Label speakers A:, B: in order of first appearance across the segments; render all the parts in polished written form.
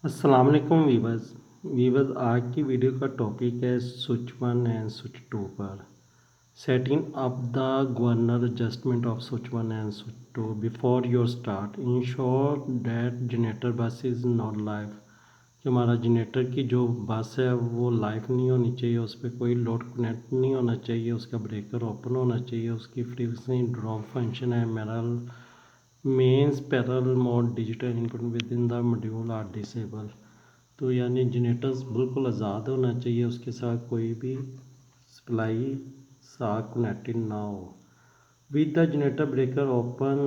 A: अस्सलाम वालेकुम वीवर्स आज की वीडियो का टॉपिक है स्विच 1 एंड स्विच 2 पर setting up the governor adjustment off switch 1 and switch 2 before your start ensure that generator बस इज़ नॉट लाइव कि हमारा जनरेटर की जो बस है वो लाइव नहीं होनी चाहिए, उस पर कोई लोड कनेक्ट नहीं होना चाहिए, उसका ब्रेकर ओपन होना चाहिए, उसकी फ्रीक्वेंसी ड्रॉप फंक्शन है mains parallel mode digital input within the module are disable. तो यानी जनरेटर्स बिल्कुल आज़ाद होना चाहिए, उसके साथ कोई भी सप्लाई साथ कनेक्टेड ना हो। With the generator breaker open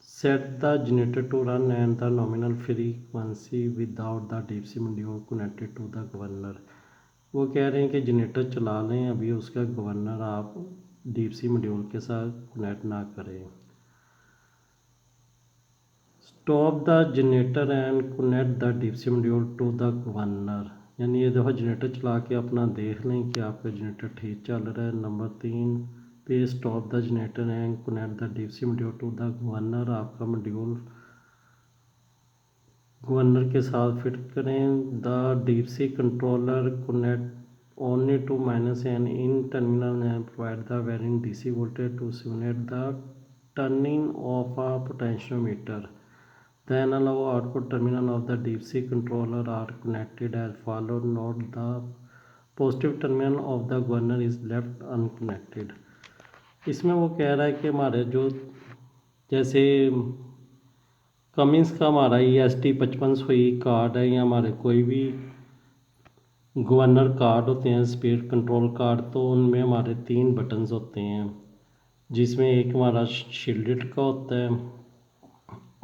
A: set the generator to run and the nominal frequency without the DC module connected to the governor. वो कह रहे हैं कि जनरेटर चला लें, अभी उसका गवर्नर आप डीसी मॉड्यूल के साथ कनेक्ट ना करें। Stop the generator and connect the DC module to the governor. यानी ये दफ़ा जनरेटर चला के अपना देख लें कि आपका जनरेटर ठीक चल रहा है। नंबर 3 पे stop the generator and connect the DC module to the governor. आपका मॉड्यूल गवर्नर के साथ फिट करें। The DC controller connect only to minus N in terminal and provide the varying DC voltage to simulate the turning off a potentiometer. Then allow output terminal of the DC controller are connected as follows. Note the positive terminal of the governor is left unconnected. इसमें वो कह रहा है कि हमारे जो जैसे Cummins का हमारा EST 5500 कार्ड है या हमारे कोई भी गवर्नर कार्ड होते हैं, स्पीड कंट्रोल कार्ड, तो उनमें हमारे 3 बटन्स होते हैं, जिसमें एक हमारा शील्डेड का होता है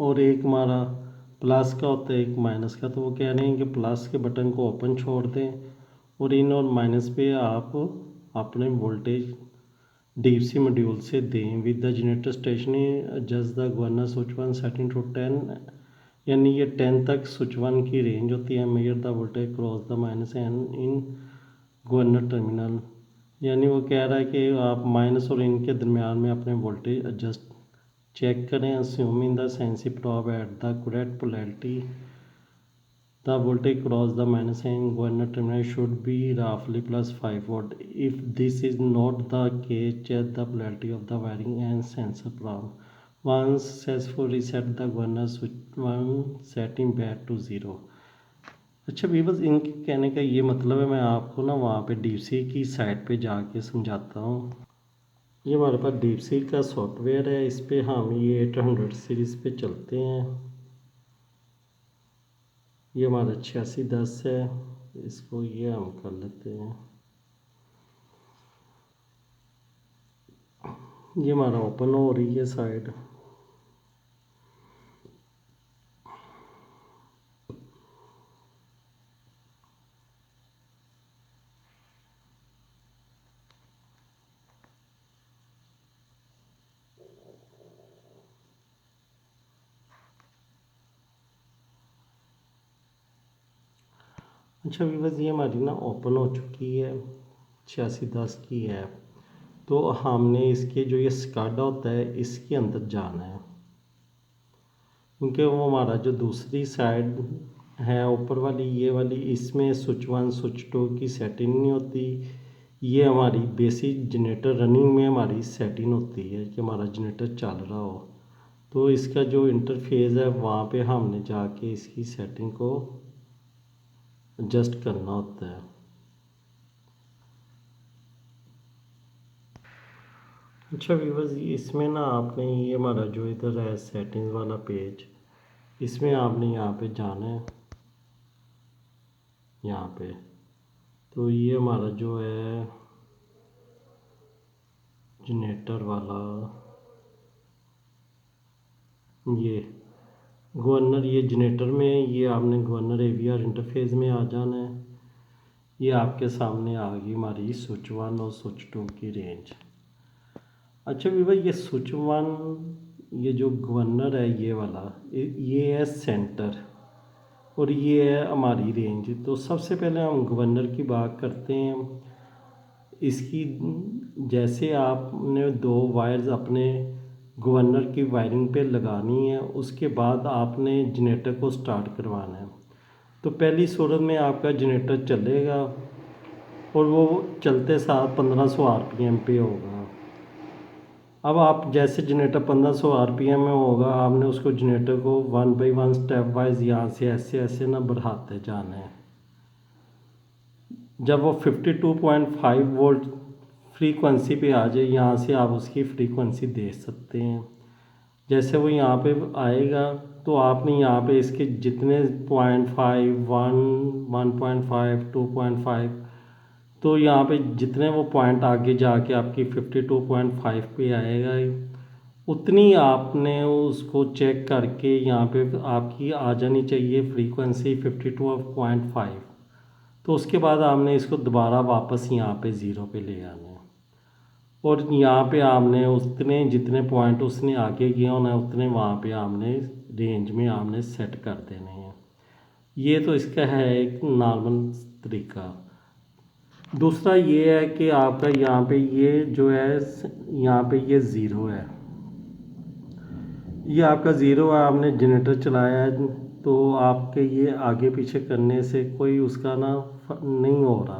A: और एक हमारा प्लस का होता है, एक माइनस का। तो वो कह रहे हैं कि प्लस के बटन को ओपन छोड़ दें और इन और माइनस पे आप अपने वोल्टेज डीसी मॉड्यूल से दें। With the generator station adjust the governor switch 1 setting to 10, यानी ये 10 तक स्विच 1 की रेंज होती है। Measure the voltage cross the minus N in governor terminal. यानी वो कह रहा है कि आप माइनस और इन के दरमियान में अपने वोल्टेज एडजस्ट चेक करें। assuming the sensitive probe at the correct polarity, the voltage across the minus and governor terminal should be roughly plus 5 volt. If this is not the case, check the polarity of the wiring and sensor probe. Once successful, reset the governor switch 1 setting back to 0। अच्छा viewers, इनके कहने का ये मतलब है, मैं आपको ना वहाँ पे डीसी की साइट पे जाके समझाता हूँ। ये हमारे पास डीपसी का सॉफ्टवेयर है, इस पे हम ये 800 सीरीज़ पे चलते हैं। ये हमारा 8610 है, इसको ये हम कर लेते हैं। ये हमारा ओपन हो रही है साइड। अच्छा व्यूअर्स, ये हमारी ना ओपन हो चुकी है 8610 की ऐप। तो हमने इसके जो ये स्काडा होता है इसके अंदर जाना है, क्योंकि वो हमारा जो दूसरी साइड है ऊपर वाली, ये वाली, इसमें स्विच 1 स्विच 2 की सेटिंग नहीं होती। ये हमारी बेसिक जनरेटर रनिंग में हमारी सेटिंग होती है कि हमारा जनरेटर चल रहा हो। तो इसका जो इंटरफेस है वहाँ पे हमने जाके इसकी सेटिंग को एडजस्ट करना होता है। अच्छा व्यूवर्स, इसमें ना आपने ये हमारा जो इधर है सेटिंग्स वाला पेज, इसमें आपने यहाँ पे जाना है, यहाँ पे। तो ये हमारा जो है जनरेटर वाला ये गवर्नर, ये जनरेटर में ये आपने गवर्नर AVR इंटरफेस में आ जाना है। ये आपके सामने आ गई हमारी स्विच 1 और स्विच 2 की रेंज। अच्छा भी भाई, ये स्विच 1 ये जो गवर्नर है ये वाला, ये है सेंटर और ये है हमारी रेंज। तो सबसे पहले हम गवर्नर की बात करते हैं। इसकी जैसे आपने 2 वायर्स अपने गवर्नर की वायरिंग पे लगानी है, उसके बाद आपने जनरेटर को स्टार्ट करवाना है। तो पहली सूरत में आपका जनरेटर चलेगा और वो चलते साथ 1500 आरपीएम पे होगा। अब आप जैसे जनरेटर 1500 आरपीएम में होगा, आपने उसको जनरेटर को 1 बाई 1 स्टेप वाइज यहाँ से ऐसे ऐसे ना बढ़ाते जाना है। जब वो 52.5 वोल्ट फ्रीक्वेंसी पे आ जाए, यहाँ से आप उसकी फ्रीक्वेंसी दे सकते हैं। जैसे वो यहाँ पे आएगा तो आपने यहाँ पे इसके जितने 0.5 1 1.5 2.5, तो यहाँ पे जितने वो पॉइंट आगे जाके आपकी 52.5 पे आएगा, उतनी आपने उसको चेक करके यहाँ पे आपकी आ जानी चाहिए फ्रीक्वेंसी 52.5। तो उसके बाद आपने इसको दोबारा वापस यहाँ पे ज़ीरो पे ले आना है और यहाँ पे आपने उतने जितने पॉइंट उसने आगे किया होना है उतने वहाँ पे आपने रेंज में आपने सेट कर देने हैं। ये तो इसका है एक नॉर्मल तरीका। दूसरा ये है कि आपका यहाँ पे ये जो है, यहाँ पे ये ज़ीरो है, ये आपका ज़ीरो है। आपने जनरेटर चलाया है तो आपके ये आगे पीछे करने से कोई उसका ना नहीं हो रहा,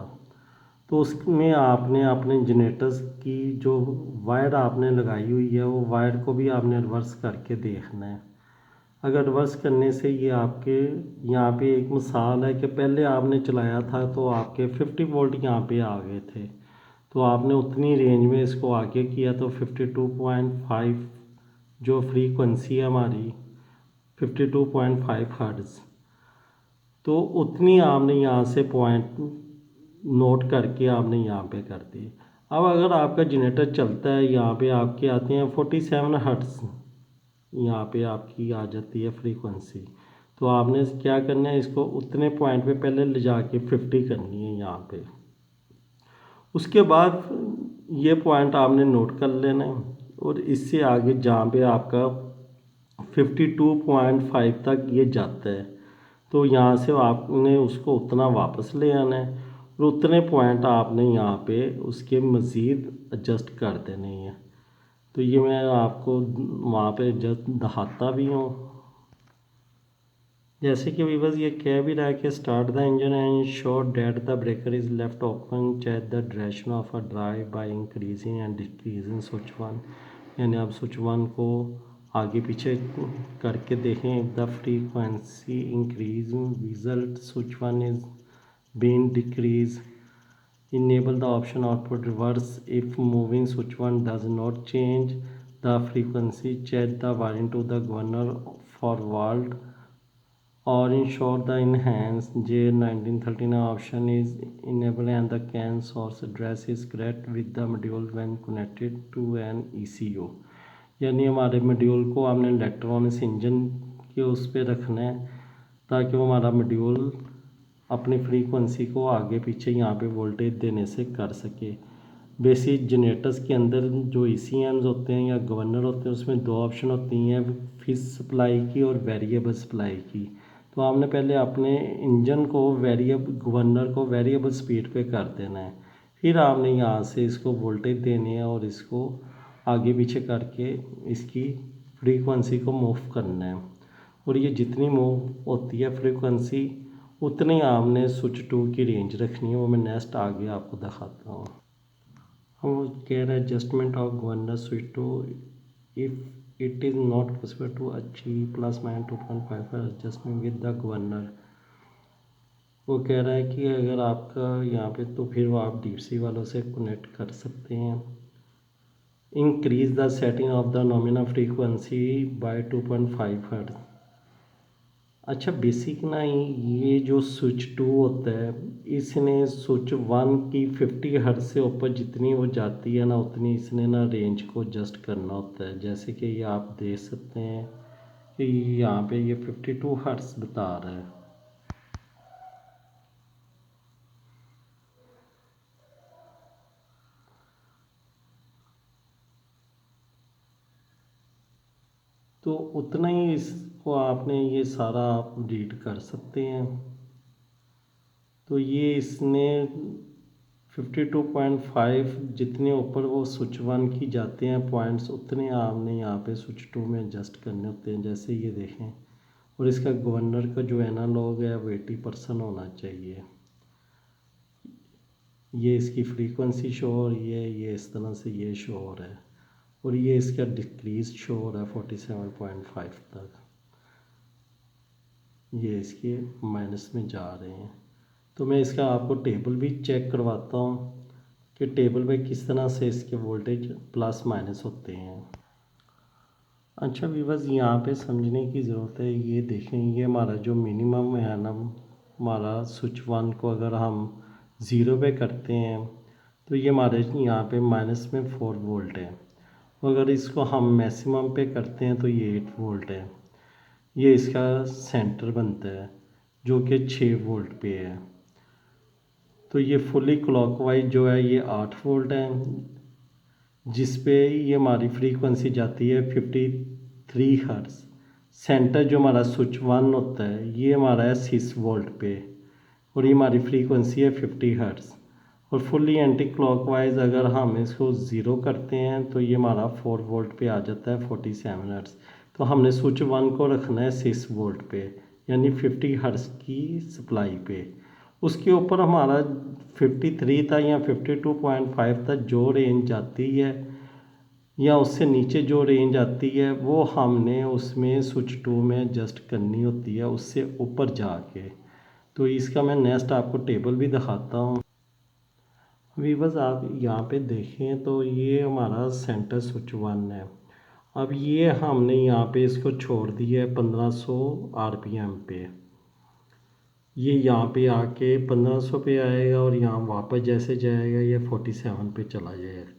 A: तो उसमें आपने अपने जनरेटर्स की जो वायर आपने लगाई हुई है वो वायर को भी आपने रिवर्स करके देखना है। अगर रिवर्स करने से ये आपके यहाँ पे एक मिसाल है कि पहले आपने चलाया था तो आपके 50 वोल्ट यहाँ पे आ गए थे, तो आपने उतनी रेंज में इसको आगे किया तो 52.5 जो फ्रीक्वेंसी है हमारी 52.5 हर्ट्ज़, तो उतनी आपने यहाँ से पॉइंट नोट करके आपने यहाँ पे कर दी। अब अगर आपका जनरेटर चलता है, यहाँ पे आपके आते हैं 47 हर्ट्ज़, यहाँ पे आपकी आ जाती है फ्रीक्वेंसी, तो आपने क्या करना है, इसको उतने पॉइंट पे पहले ले जाके 50 करनी है यहाँ पे। उसके बाद ये पॉइंट आपने नोट कर लेना है और इससे आगे जहाँ पे आपका 52.5 तक ये जाता है तो यहाँ से आपने उसको उतना वापस ले आना है और उतने पॉइंट आपने यहाँ पे उसके मज़ीद एडजस्ट कर देने हैं। तो ये मैं आपको वहाँ पे एडजस्ट दिखाता भी हूँ। जैसे कि वीवर्स ये कह भी रहा है कि start the engine and sure that the breaker is left open, check the direction of a drive by increasing and decreasing switch one, यानी आप स्विच वन को आगे पीछे करके देखें। The frequency increase result switch one is been decrease, enable the option output reverse if moving switch one does not change the frequency, check the wiring to the governor for volt, or ensure the enhance J1939 option is enabled and the CAN source address is correct with the module when connected to an ECU। यानी हमारे module को हमने electronics engine के उस पर रखना है ताकि वो हमारा मॉड्यूल अपनी फ्रीक्वेंसी को आगे पीछे यहाँ पे वोल्टेज देने से कर सके। बेसिक जनरेटर्स के अंदर जो ECMs होते हैं या गवर्नर होते हैं उसमें दो ऑप्शन होती हैं, फिक्स सप्लाई की और वेरिएबल सप्लाई की। तो आपने पहले अपने इंजन को गवर्नर को वेरिएबल स्पीड पे कर देना है, फिर आपने यहाँ से इसको वोल्टेज देनी है और इसको आगे पीछे करके इसकी फ्रीक्वेंसी को मूव करना है। और ये जितनी मूव होती है फ्रीक्वेंसी उतनी आपने स्विच टू की रेंज रखनी है, वो मैं नेक्स्ट आगे आपको दिखाता हूँ। हम कह रहे हैं adjustment of governor switch two if it is not possible to achieve plus minus 2.5 adjustment with the governor. वो कह रहा है कि अगर आपका यहाँ पे तो फिर वो आप डीसी वालों से कनेक्ट कर सकते हैं। Increase the setting of the nominal frequency by 2.5 hertz. अच्छा बेसिक ना ये जो स्विच टू होता है इसने स्विच वन की 50 हर्ट्ज से ऊपर जितनी वो जाती है ना उतनी इसने ना रेंज को एडजस्ट करना होता है। जैसे कि ये आप देख सकते हैं कि यहाँ पे ये 52 हर्ट्ज बता रहा है। तो उतना ही इसको आपने ये सारा आप रीड कर सकते हैं। तो ये इसने 52.5 जितने ऊपर वो स्विच वन की जाते हैं पॉइंट्स उतने आपने यहाँ पे स्विच टू में एडजस्ट करने होते हैं। जैसे ये देखें और इसका गवर्नर का जो एनालॉग है वो 80% होना चाहिए। ये इसकी फ्रीक्वेंसी शो हो रही है, ये इस तरह से ये शो हो रहा है, और ये इसका डिक्रीज शो हो रहा है 47.5 तक। ये इसके माइनस में जा रहे हैं। तो मैं इसका आपको टेबल भी चेक करवाता हूँ कि टेबल पे किस तरह से इसके वोल्टेज प्लस माइनस होते हैं। अच्छा व्यूअर्स, यहाँ पे समझने की ज़रूरत है। ये देखें, ये हमारा जो मिनिमम है ना, हमारा स्विच 1 को अगर हम 0 पे करते हैं तो ये हमारे यहाँ पे माइनस में 4 वोल्ट है। अगर इसको हम मैक्सिमम पे करते हैं तो ये 8 वोल्ट है। ये इसका सेंटर बनता है जो कि 6 वोल्ट पे है। तो ये फुली क्लॉकवाइज जो है ये 8 वोल्ट है, जिस पे ये हमारी फ्रीक्वेंसी जाती है 53 हर्ट्ज़। सेंटर जो हमारा स्विच 1 होता है ये हमारा है 6 वोल्ट पे, और ये हमारी फ्रीक्वेंसी है 50 हर्ट्ज़। और फुल्ली एंटी क्लॉकवाइज अगर हम इसको ज़ीरो करते हैं तो ये हमारा 4 वोल्ट पे आ जाता है 47 हर्ट्ज़। तो हमने स्विच 1 को रखना है 6 वोल्ट पे, यानी 50 हर्ट्ज़ की सप्लाई पे। उसके ऊपर हमारा 53 तक या 52.5 तक जो रेंज आती है या उससे नीचे जो रेंज आती है वो हमने उसमें स्विच 2 में एडजस्ट करनी होती है उससे ऊपर जाके। तो इसका मैं नेक्स्ट आपको टेबल भी दिखाता हूँ। वीवर्स, आप यहाँ पे देखें तो ये हमारा सेंटर स्विच 1 है। अब ये हमने यहाँ पे इसको छोड़ दिया है 1500 आरपीएम पे। ये यहाँ पे आके 1500 पे आएगा और यहाँ वापस जैसे जाएगा ये 47 पे चला जाएगा।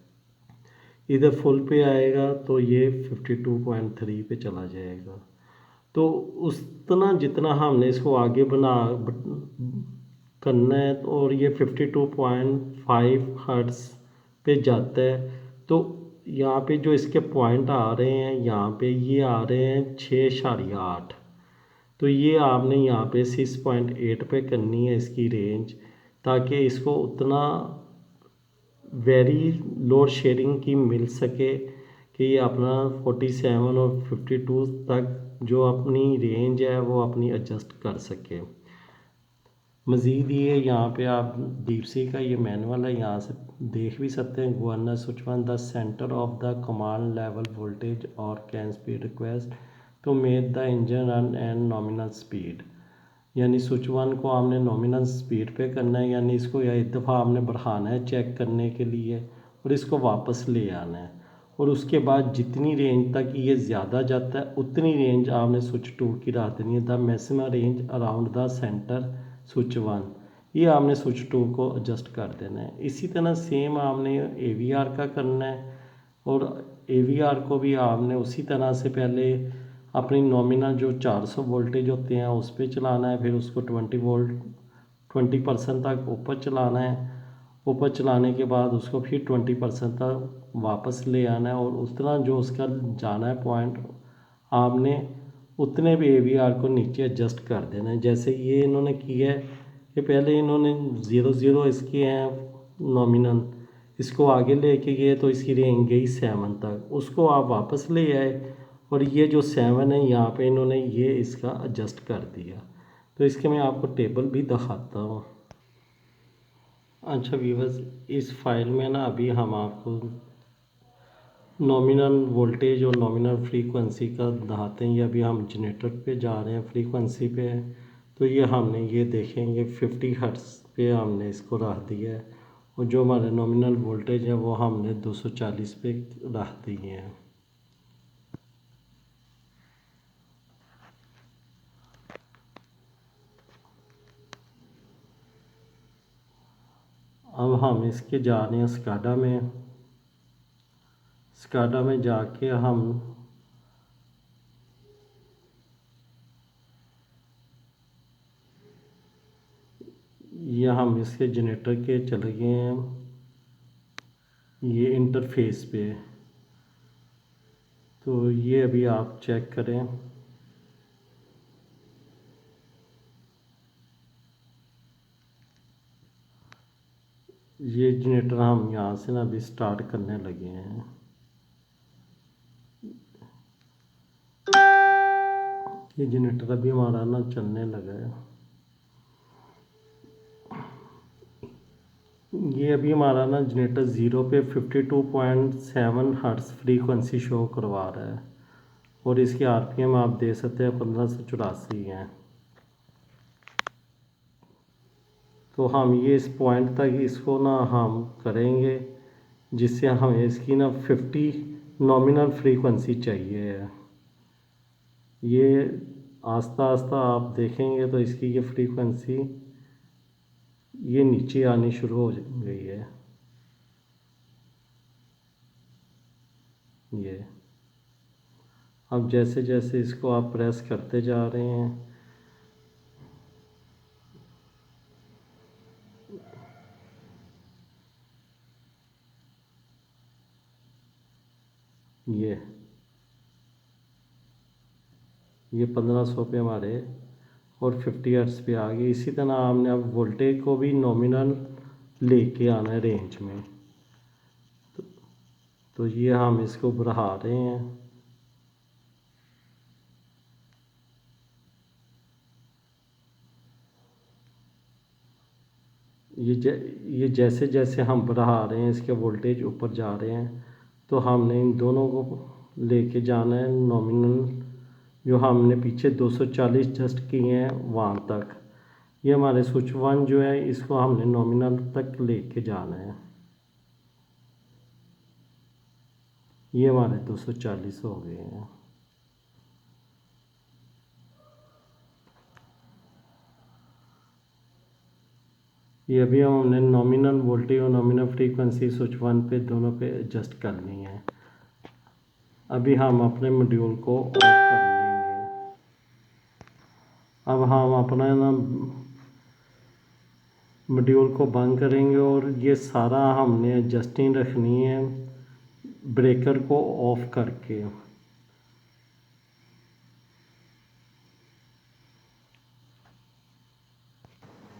A: इधर फुल पे आएगा तो ये 52.3 पे चला जाएगा। तो उतना जितना हमने इसको आगे करना है, और ये 52.5 हर्ट्ज़ पे जाता है। तो यहाँ पे जो इसके पॉइंट आ रहे हैं यहाँ पे ये आ रहे हैं 6.8। तो ये आपने यहाँ पे 6.8 पे करनी है इसकी रेंज, ताकि इसको उतना वेरी लोड शेयरिंग की मिल सके कि ये अपना 47 और 52 तक जो अपनी रेंज है वो अपनी एडजस्ट कर सके। मज़ीद ये यहाँ पे आप डीप सी का ये मैनुअल है, यहाँ से देख भी सकते हैं। Governor switch 1 the centre of the command level voltage और can speed request to make the engine run and nominal speed. यानी स्विच 1 को हमने नॉमिनल स्पीड पे करना है, यानी इसको या एक दफ़ा हमने बढ़ाना है चेक करने के लिए और इसको वापस ले आना है। और उसके बाद जितनी रेंज तक ये ज़्यादा जाता है उतनी रेंज आपने स्विच 2 की रख देनी है। The maximum range around the centre switch 1, ये आपने स्विच 2 को एडजस्ट कर देना है। इसी तरह सेम आपने AVR का करना है, और AVR को भी आपने उसी तरह से पहले अपनी नॉमिनल जो 400 वोल्टेज होते हैं उस पर चलाना है, फिर उसको 20% तक ऊपर चलाना है। ऊपर चलाने के बाद उसको फिर 20% तक वापस ले आना है, और उतना जो उसका जाना है पॉइंट आपने उतने भी AVR को नीचे एडजस्ट कर देना है। जैसे ये इन्होंने किया है कि पहले इन्होंने 0 इसके हैं नॉमिनल, इसको आगे लेके गए तो इसकी रेंज गई 7 तक, उसको आप वापस ले आए और ये जो 7 है यहाँ पे इन्होंने ये इसका एडजस्ट कर दिया। तो इसके मैं आपको टेबल भी दिखाता हूँ। अच्छा व्यूअर्स, इस फाइल में ना अभी हम आपको नॉमिनल वोल्टेज और नॉमिनल फ्रीक्वेंसी का दिखाते हैं। ये अभी हम जनरेटर पे जा रहे हैं, फ्रीक्वेंसी पे है। तो ये हमने ये देखेंगे 50 हर्ट्ज़ पे हमने इसको रख दिया है, और जो हमारे नॉमिनल वोल्टेज है वो हमने 240 पे रख दिए हैं। अब हम इसके जा रहे हैं स्काडा में। स्काडा में जाके हम इसके जनरेटर के चले गए हैं ये इंटरफेस पे। तो ये अभी आप चेक करें। ये जनरेटर हम यहाँ से ना अभी स्टार्ट करने लगे हैं। ये जनरेटर अभी हमारा ना चलने लगा है। ये अभी हमारा ना जनरेटर 0 पे 52.7 हर्ट्ज़ फ्रीक्वेंसी शो करवा रहा है और इसकी आरपीएम आप देख सकते हैं 1584 हैं। तो हम ये इस पॉइंट तक इसको ना हम करेंगे जिससे हमें इसकी ना 50 नॉमिनल फ्रीक्वेंसी चाहिए है। ये आस्ता आस्ता आप देखेंगे तो इसकी ये फ्रीक्वेंसी ये नीचे आनी शुरू हो गई है। ये अब जैसे जैसे इसको आप प्रेस करते जा रहे हैं ये 1500 पे हमारे और 50 हर्ट्ज़ पे आ गए। इसी तरह हमने अब वोल्टेज को भी नॉमिनल लेके आना है रेंज में। तो ये हम इसको बढ़ा रहे हैं। ये जैसे जैसे हम बढ़ा रहे हैं इसके वोल्टेज ऊपर जा रहे हैं तो हमने इन दोनों को लेके जाना है नॉमिनल जो हमने पीछे 240 जस्ट किए हैं वहाँ तक। ये हमारे स्विच 1 जो है इसको हमने नॉमिनल तक लेके जाना है। ये हमारे 240 हो गए हैं। ये अभी हमने नॉमिनल वोल्टेज और नॉमिनल फ्रीक्वेंसी स्विच 1 पे दोनों पे एडजस्ट करनी है। अभी हम अपने मॉड्यूल को ऑफ कर लेंगे। अब हम अपना ना मॉड्यूल को बंद करेंगे और ये सारा हमने एडजस्टिंग रखनी है ब्रेकर को ऑफ करके।